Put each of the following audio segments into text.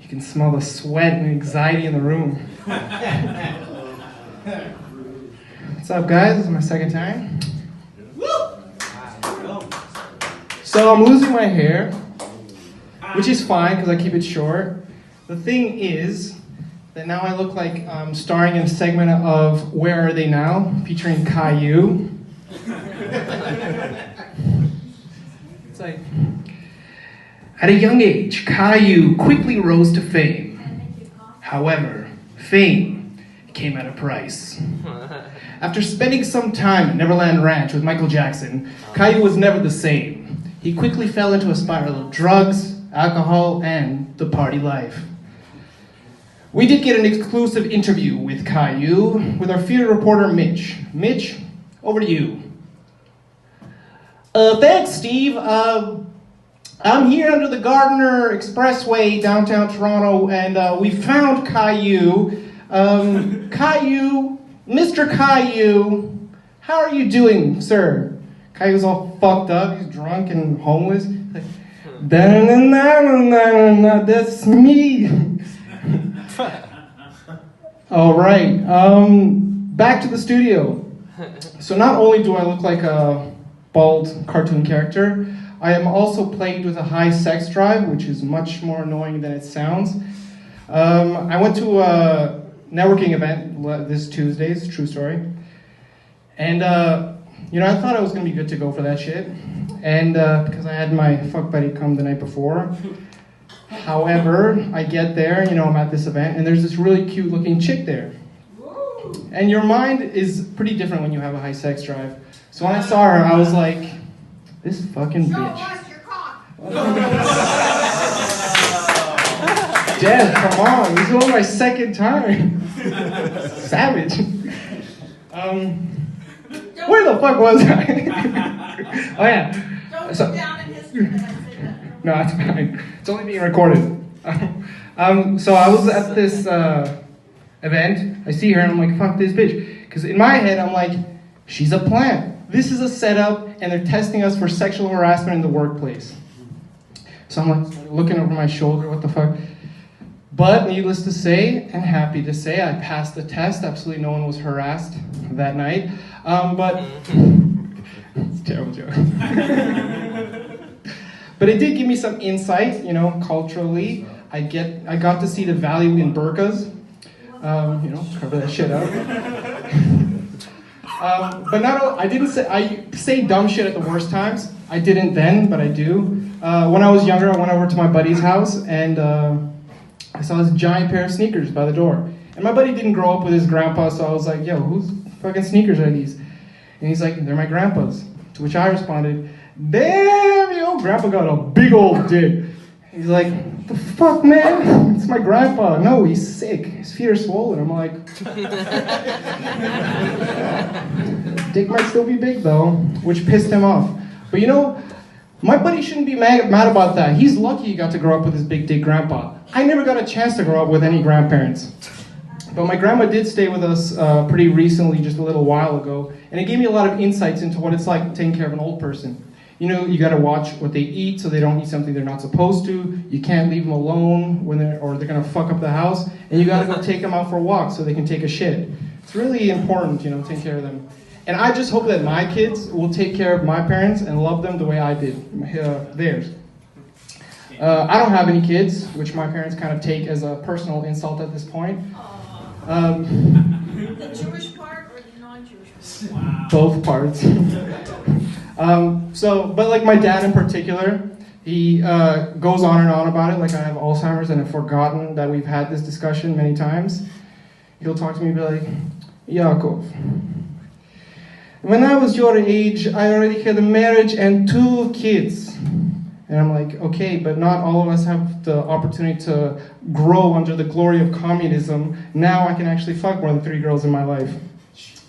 You can smell the sweat and anxiety in the room. What's up, guys? This is my second time. So I'm losing my hair, which is fine because I keep it short. The thing is that now I look like I'm starring in a segment of Where Are They Now? Featuring Caillou. It's like, at a young age, Caillou quickly rose to fame. However, fame came at a price. After spending some time at Neverland Ranch with Michael Jackson, Caillou was never the same. He quickly fell into a spiral of drugs, alcohol, and the party life. We did get an exclusive interview with Caillou with our field reporter Mitch. Mitch, over to you. Thanks, Steve. I'm here under the Gardner Expressway, downtown Toronto, and we found Caillou. Caillou, Mr. Caillou, how are you doing, sir? Caillou's all fucked up. He's drunk and homeless. Like, that's me. All right. Back to the studio. So not only do I look like a bald cartoon character, I am also plagued with a high sex drive, which is much more annoying than it sounds. I went to a networking event this Tuesday, it's a true story. And, I thought I was going to be good to go for that shit. And because I had my fuck buddy come the night before. However, I get there, I'm at this event, and there's this really cute looking chick there. And your mind is pretty different when you have a high sex drive. So when I saw her, I was like, this fucking bitch. Show us your cock. Dad, come on, this is only my second time. Savage. Where the fuck was I? Oh yeah. Don't sit down in history that I say that. No, it's fine. It's only being recorded. So I was at this event. I see her and I'm like, fuck this bitch. Because in my head, I'm like, she's a plant. This is a setup, and they're testing us for sexual harassment in the workplace. So I'm like looking over my shoulder, what the fuck? But needless to say, and happy to say, I passed the test. Absolutely no one was harassed that night. But it's a terrible joke. But it did give me some insight, culturally. I got to see the value in burqas. Cover that shit up. But I say dumb shit at the worst times. I didn't then, but I do. When I was younger, I went over to my buddy's house and I saw this giant pair of sneakers by the door. And my buddy didn't grow up with his grandpa, so I was like, yo, whose fucking sneakers are these? And he's like, they're my grandpa's. To which I responded, damn, grandpa got a big old dick. He's like, what the fuck, man? It's my grandpa. No, he's sick. His feet are swollen. I'm like, dick might still be big though, which pissed him off. But my buddy shouldn't be mad about that. He's lucky he got to grow up with his big dick grandpa. I never got a chance to grow up with any grandparents. But my grandma did stay with us pretty recently, just a little while ago, and it gave me a lot of insights into what it's like taking care of an old person. You got to watch what they eat so they don't eat something they're not supposed to. You can't leave them alone they're going to fuck up the house. And you got to go take them out for a walk so they can take a shit. It's really important, take care of them. And I just hope that my kids will take care of my parents and love them the way I did theirs. I don't have any kids, which my parents kind of take as a personal insult at this point. The Jewish part or the non-Jewish part? Wow. Both parts. But like my dad in particular, he goes on and on about it like I have Alzheimer's and have forgotten that we've had this discussion many times. He'll talk to me and be like, Jakov, when I was your age, I already had a marriage and 2 kids. And I'm like, okay, but not all of us have the opportunity to grow under the glory of communism. Now I can actually fuck more than 3 girls in my life.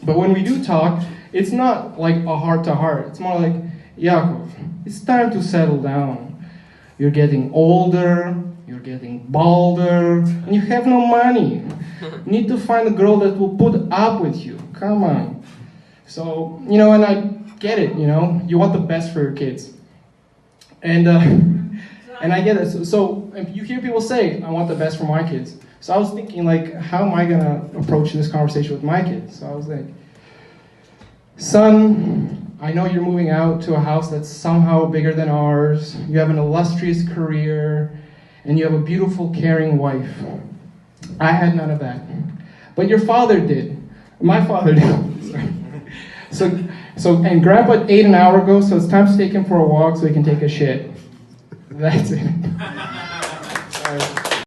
But when we do talk, it's not like a heart-to-heart. It's more like, Jakov, it's time to settle down. You're getting older, you're getting balder, and you have no money. You need to find a girl that will put up with you. Come on. So, and I get it, you want the best for your kids. And So And I get it. So if you hear people say, I want the best for my kids. So I was thinking, like, how am I going to approach this conversation with my kids? So I was like, son, I know you're moving out to a house that's somehow bigger than ours. You have an illustrious career, and you have a beautiful, caring wife. I had none of that. But your father did. My father did. So, and Grandpa ate an hour ago, so it's time to take him for a walk so he can take a shit. That's it.